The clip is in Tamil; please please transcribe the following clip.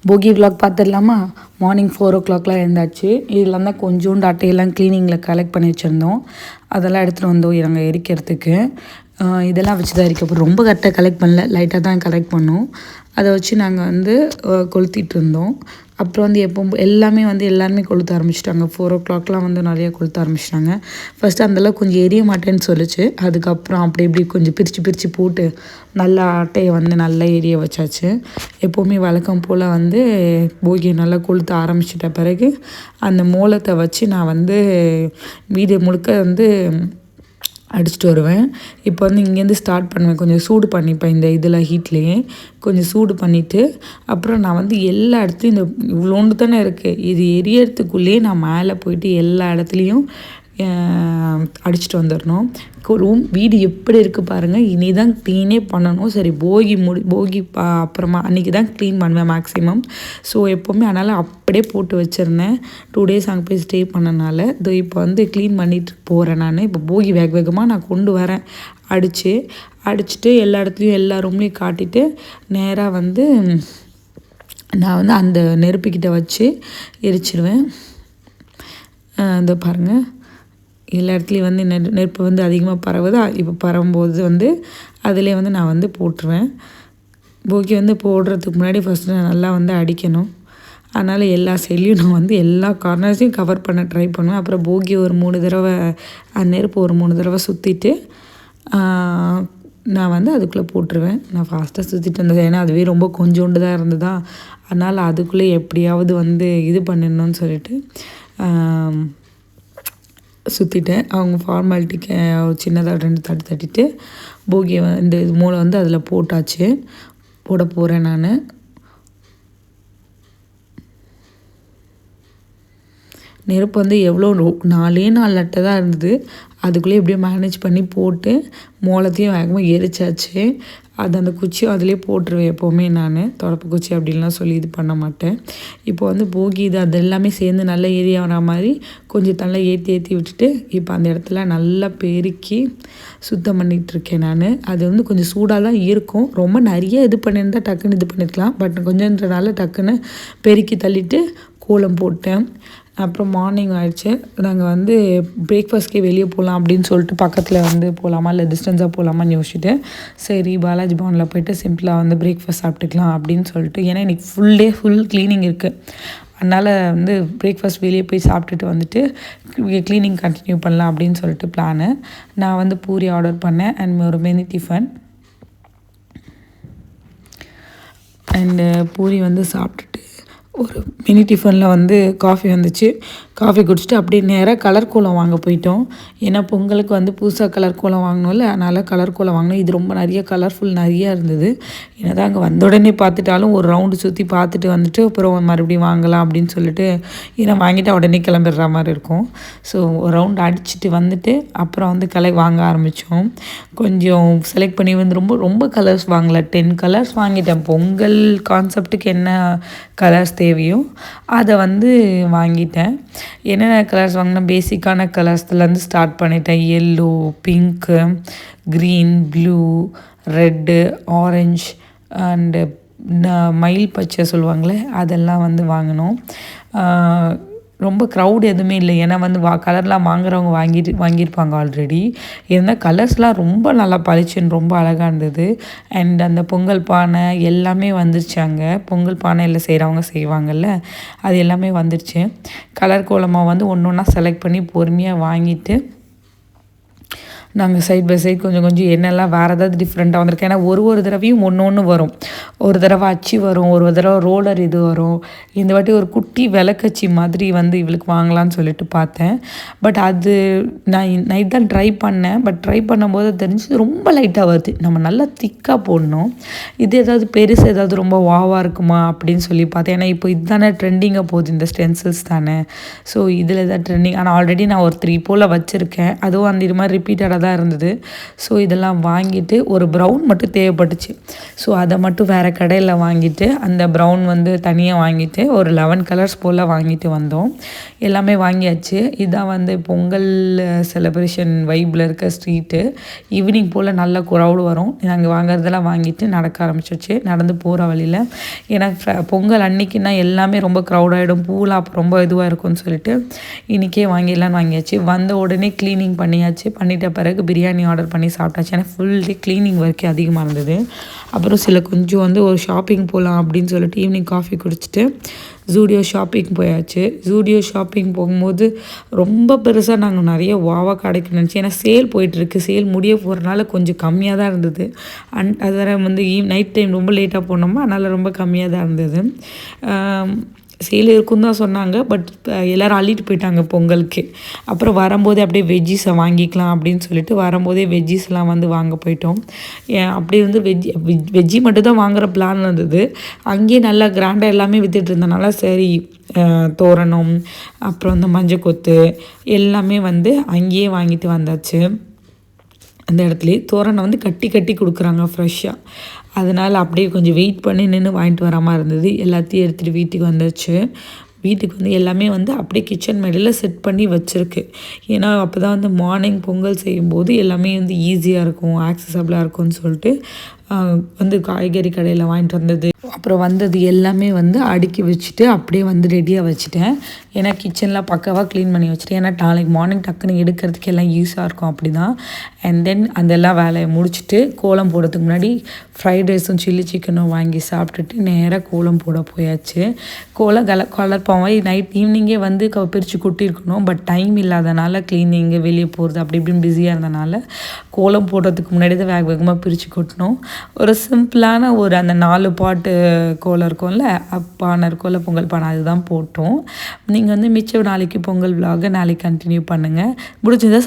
போகி விலாக் பார்த்துடலாமா? மார்னிங் 4 o'clockலாம் எழுந்தாச்சு. இதெல்லாம் தான் கொஞ்சோண்டு அட்டையெல்லாம் க்ளீனிங்கில் கலெக்ட் பண்ணி வச்சுருந்தோம். அதெல்லாம் எடுத்துகிட்டு வந்தோம் நாங்கள் எரிக்கிறதுக்கு. இதெல்லாம் வச்சு தான் எரிக்க போகிறோம். ரொம்ப கரெக்டாக கலெக்ட் பண்ணல, லைட்டாக தான் கலெக்ட் பண்ணோம். அதை வச்சு நாங்கள் கொளுத்திட்டு இருந்தோம். அப்புறம் எல்லாருமே கொளுத்த ஆரம்பிச்சிட்டாங்க. 4 o'clockலாம் நிறைய கொளுத்த ஆரம்பிச்சிட்டாங்க. ஃபஸ்ட்டு அந்தளவுக்கு கொஞ்சம் எரிய மாட்டேன்னு சொல்லிச்சு. அதுக்கப்புறம் அப்படி இப்படி கொஞ்சம் பிரித்து போட்டு நல்லா அட்டையை நல்லா எரிய வச்சாச்சு. எப்போவுமே வழக்கம் போல் போகியை நல்லா கொளுத்த ஆரம்பிச்சிட்ட பிறகு அந்த மூலத்தை வச்சு நான் வீடு முழுக்க அடிச்சுட்டு வருவேன். இப்போ இங்கேருந்து ஸ்டார்ட் பண்ணுவேன். கொஞ்சம் சூடு பண்ணிப்பேன். இதில் ஹீட்லேயே கொஞ்சம் சூடு பண்ணிவிட்டு அப்புறம் நான் எல்லா இடத்துலையும் இவ்வளோண்டு தானே இருக்குது, இது எரியறதுக்குள்ளேயே நான் மேலே போயிட்டு எல்லா இடத்துலையும் அடிச்சுட்டு வந்துடணும். வீடு எப்படி இருக்குது பாருங்கள். இனி தான் க்ளீனே பண்ணணும். சரி, போகி அப்புறமா அன்றைக்கி தான் க்ளீன் பண்ணுவேன் மேக்ஸிமம். ஸோ எப்போவுமே அதனால் அப்படியே போட்டு வச்சுருந்தேன். 2 days அங்கே போய் ஸ்டே பண்ணனால இப்போ க்ளீன் பண்ணிட்டு போகிறேன். நான் இப்போ போகி வேகமாக நான் கொண்டு வரேன். அடிச்சுட்டு எல்லா இடத்துலையும் எல்லா ரூம்லேயும் காட்டிட்டு நேராக நான் அந்த நெருப்புக்கிட்ட வச்சு எரிச்சிடுவேன். இந்த பாருங்கள், எல்லா இடத்துலையும் நெருப்பு அதிகமாக பரவுதா. இப்போ பரவும்போது அதிலே நான் போட்டுருவேன். போகி போடுறதுக்கு முன்னாடி ஃபஸ்ட்டு நான் நல்லா அடிக்கணும். அதனால் எல்லா சைட்லேயும் நான் எல்லா கார்னர்ஸையும் கவர் பண்ண ட்ரை பண்ணுவேன். அப்புறம் போகி ஒரு 3 தடவை நெருப்பு ஒரு 3 தடவை சுற்றிட்டு நான் அதுக்குள்ளே போட்டுருவேன். நான் ஃபாஸ்ட்டாக சுற்றிட்டு இருந்தது, ஏன்னா அதுவே ரொம்ப கொஞ்சோண்டு தான் இருந்ததா. அதனால் அதுக்குள்ளே எப்படியாவது இது பண்ணிடணும்னு சொல்லிட்டு சுற்றிட்டேன். அவங்க ஃபார்மாலிட்டிக்கு ஒரு சின்னதாக 2 தட்டு தட்டிட்டு போகியை இது மூளை அதில் போட்டாச்சு. போட போகிறேன் நான். நெருப்பு எவ்வளோ 4 அட்டை தான் இருந்தது. அதுக்குள்ளே எப்படியோ மேனேஜ் பண்ணி போட்டு மூலத்தையும் வேகமாக எரிச்சாச்சு. அந்த குச்சியும் அதிலே போட்டுருவேன் எப்போவுமே. நான் தொடப்பு குச்சி அப்படின்லாம் சொல்லி இது பண்ண மாட்டேன். இப்போ போகி அது எல்லாமே சேர்ந்து நல்லா ஏரியாகிற மாதிரி கொஞ்சம் நல்லா ஏற்றி விட்டுட்டு இப்போ அந்த இடத்துல நல்லா பெருக்கி சுத்தம் பண்ணிகிட்ருக்கேன் நான். அது கொஞ்சம் சூடாக தான் இருக்கும். ரொம்ப நிறைய இது பண்ணியிருந்தால் டக்குன்னு இது பண்ணியிருக்கலாம். பட் கொஞ்சன்றனால டக்குன்னு பெருக்கி தள்ளிட்டு கோலம் போட்டேன். அப்புறம் மார்னிங் ஆகிடுச்சு. நாங்கள் பிரேக்ஃபாஸ்ட்கே வெளியே போகலாம் அப்படின்னு சொல்லிட்டு பக்கத்தில் போகலாமா இல்லை டிஸ்டன்ஸாக போகலாமான்னு யோசிச்சுட்டு, சரி பாலாஜி பவனில் போய்ட்டு சிம்பிளாக பிரேக்ஃபாஸ்ட் சாப்பிட்டுக்கலாம் அப்படின்னு சொல்லிட்டு, ஏன்னா இன்றைக்கி ஃபுல் க்ளீனிங் இருக்குது. அதனால் பிரேக்ஃபாஸ்ட் வெளியே போய் சாப்பிட்டுட்டு க்ளீனிங் கண்டினியூ பண்ணலாம் அப்படின்னு சொல்லிட்டு பிளானு. நான் பூரி ஆர்டர் பண்ணேன் அண்ட் ஒரு மினி டிஃபன். அண்டு பூரி சாப்பிட்டுட்டு ஒரு மினி டிஃபனில் காஃபி வந்துச்சு. காஃபி குடிச்சிட்டு அப்படியே நேராக கலர் கோலம் வாங்க போயிட்டோம். ஏன்னா பொங்கலுக்கு புதுசாக கலர் கோலம் வாங்கினோம்ல, அதனால் கலர் கோலம் வாங்கினோம். இது ரொம்ப கலர்ஃபுல் நிறையா இருந்தது. ஏன்னா தான் அங்கே வந்த உடனே பார்த்துட்டாலும் ஒரு ரவுண்டு சுற்றி பார்த்துட்டு அப்புறம் மறுபடியும் வாங்கலாம் அப்படின்னு சொல்லிட்டு, ஏன்னா வாங்கிட்டு உடனே கிளம்பிடுற மாதிரி இருக்கும். ஸோ ஒரு ரவுண்டு அடிச்சுட்டு அப்புறம் வாங்க ஆரம்பித்தோம். கொஞ்சம் செலக்ட் பண்ணி ரொம்ப கலர்ஸ் வாங்கலை. 10 கலர்ஸ் வாங்கிட்டேன். பொங்கல் கான்செப்டுக்கு என்ன கலர்ஸ் தேவையோ அதை வாங்கிட்டேன். என்னென்ன கலர்ஸ் வாங்கினா பேசிக்கான கலர்ஸ்லேருந்து ஸ்டார்ட் பண்ணிட்டேன். Yellow, pink, green, blue, red, orange and மயில் பச்சை சொல்லுவாங்களே அதெல்லாம் வாங்கினோம். ரொம்ப க்ரௌட் எதுவுமே இல்லை. ஏன்னா கலர்லாம் வாங்குறவங்க வாங்கியிருப்பாங்க ஆல்ரெடி. இருந்தால் கலர்ஸ்லாம் ரொம்ப நல்லா பளிச்சுன்னு ரொம்ப அழகாக இருந்தது. அண்ட் அந்த பொங்கல் பானை எல்லாமே வந்துருச்சு. அங்கே பொங்கல் பானையில் செய்வாங்கள்ல, அது எல்லாமே வந்துருச்சு. கலர் கோலமாக ஒன்று ஒன்றா செலக்ட் பண்ணி பொறுமையாக வாங்கிட்டு நாங்கள் சைட் பை சைட் கொஞ்சம் என்னெல்லாம் வேறு ஏதாவது டிஃப்ரெண்ட்டாக வந்திருக்கு. ஏன்னா ஒரு தடவையும் ஒன்று வரும். ஒரு தடவை அச்சு வரும், ஒரு தடவை ரோலர் இது வரும். இந்த வாட்டி ஒரு குட்டி விளக்கச்சி மாதிரி இவளுக்கு வாங்கலான்னு சொல்லிட்டு பார்த்தேன். பட் அது நான் நைட் தான் ட்ரை பண்ணேன். பட் ட்ரை பண்ணும்போது தெரிஞ்சு ரொம்ப லைட்டாக வருது. நம்ம நல்லா திக்காக போடணும். இது ஏதாவது பெருசு ஏதாவது ரொம்ப வாவாக இருக்குமா அப்படின்னு சொல்லி பார்த்தேன். ஏன்னா இப்போ இதுதானே ட்ரெண்டிங்காக போகுது, இந்த ஸ்டென்சில்ஸ் தானே. ஸோ இதில் தான் ட்ரெண்டிங். ஆனால் ஆல்ரெடி நான் ஒரு 3 போல் வச்சுருக்கேன். அதுவும் இது மாதிரி ரிப்பீட்டடாக தான் இருந்தது. ஸோ இதெல்லாம் வாங்கிட்டு ஒரு ப்ரௌன் மட்டும் தேவைப்பட்டுச்சு. ஸோ அதை மட்டும் வேறு கடையில் வாங்கிட்டு அந்த ப்ரௌன் வந்து தனியாக வாங்கிட்டு ஒரு 11 கலர்ஸ் போல் வாங்கிட்டு வந்தோம். எல்லாமே வாங்கியாச்சு. இதான் வந்து பொங்கல் செலிப்ரேஷன் வைப்பில் இருக்க ஸ்ட்ரீட்டு. ஈவினிங் போல் நல்ல க்ரௌடு வரும். நாங்கள் வாங்குறதெல்லாம் வாங்கிட்டு நடக்க ஆரம்பிச்சிச்சு நடந்து போகிற வழியில். ஏன்னா பொங்கல் அன்னைக்குன்னா எல்லாமே ரொம்ப க்ரௌடாகிடும், பூலாம் அப்போ ரொம்ப இதுவாக இருக்கும்னு சொல்லிட்டு இன்றைக்கே வாங்கிடலான்னு வாங்கியாச்சு. வந்த உடனே க்ளீனிங் பண்ணியாச்சு. பண்ணிட்ட பிறகு பிரியாணி ஆர்டர் பண்ணி சாப்பிட்டாச்சு. ஏன்னா ஃபுல் டே க்ளீனிங் ஒர்க்கே அதிகமாக இருந்தது. அப்புறம் கொஞ்சம் வந்து ஒரு ஷாப்பிங் போகலாம் அப்படின்னு சொல்லிட்டு ஈவினிங் காஃபி குடிச்சிட்டு ஜூடியோ ஷாப்பிங் போயாச்சு. ஜூடியோ ஷாப்பிங் போகும்போது ரொம்ப பெருசாக நாங்கள் நிறைய வாவா கிடைக்குன்னு நினச்சி, ஏன்னா சேல் போயிட்டுருக்கு. சேல் முடிய போகிறனால கொஞ்சம் கம்மியாக தான் இருந்தது. அது வேறு வந்து நைட் டைம் ரொம்ப லேட்டாக போனோமா, அதனால் ரொம்ப கம்மியாக தான் இருந்தது. சேல் இருக்குன்னு தான் சொன்னாங்க. பட் எல்லோரும் அள்ளிட்டு போயிட்டாங்க பொங்கலுக்கு. அப்புறம் வரும்போதே அப்படியே வெஜ்ஜீஸை வாங்கிக்கலாம் அப்படின்னு சொல்லிட்டு வரும்போதே வெஜ்ஜீஸ்லாம் வந்து வாங்க போயிட்டோம். அப்படி வந்து வெஜ்ஜி மட்டும் தான் வாங்குகிற பிளான் இருந்தது. அங்கேயே நல்லா கிராண்டாக எல்லாமே விற்றுட்டு இருந்தனால சரி, தோரணம் அப்புறம் இந்த மஞ்சள் கொத்து எல்லாமே வந்து அங்கேயே வாங்கிட்டு வந்தாச்சு. அந்த இடத்துலையே தோரணம் வந்து கட்டி கட்டி கொடுக்குறாங்க ஃப்ரெஷ்ஷாக. அதனால் அப்படியே கொஞ்சம் வெயிட் பண்ணி நின்று வாங்கிட்டு வர மாதிரி இருந்தது. எல்லாத்தையும் எடுத்துகிட்டு வீட்டுக்கு வந்துச்சு. வீட்டுக்கு வந்து எல்லாமே வந்து அப்படியே கிச்சன் மேடையில் செட் பண்ணி வச்சுருக்கு. ஏன்னா அப்போ தான் வந்து மார்னிங் பொங்கல் செய்யும்போது எல்லாமே வந்து ஈஸியாக இருக்கும், ஆக்சசபிளாக இருக்கும்னு சொல்லிட்டு வந்து காய்கறி கடையில் வாங்கிட்டு வந்தது. அப்புறம் வந்தது எல்லாமே வந்து அடுக்கி வச்சுட்டு அப்படியே வந்து ரெடியாக வச்சுட்டேன். ஏன்னா கிச்சனில் பக்காவாக க்ளீன் பண்ணி வச்சுட்டேன். ஏன்னா நாளைக்கு மார்னிங் டக்குன்னு எடுக்கிறதுக்கு எல்லாம் யூஸாக இருக்கும் அப்படி தான். அண்ட் தென் அதெல்லாம் வேலையை முடிச்சுட்டு கோலம் போடுறதுக்கு முன்னாடி ஃப்ரைட் ரைஸும் சில்லி சிக்கனும் வாங்கி சாப்பிட்டுட்டு நேராக கோலம் போட போயாச்சு. கோலம் கலர் பாவை நைட் ஈவினிங்கே வந்து பிரித்து கொட்டியிருக்கணும். பட் டைம் இல்லாதனால க்ளீனிங்கு வெளியே போகிறது அப்படி இப்படின்னு பிஸியாக இருந்தனால கோலம் போடுறதுக்கு முன்னாடி தான் வேக வேகமாக பிரித்து கொட்டணும். ஒரு சிம்பிளான ஒரு அந்த 4 பாட்டு கோலம் இருக்கும்ல, பானை இருக்கும்ல, பொங்கல் பானை, அதுதான் போட்டோம். நீங்கள் வந்து மிச்சம் நாளைக்கு பொங்கல் விலாகை நாளைக்கு கண்டினியூ பண்ணுங்கள். முடிஞ்சதாக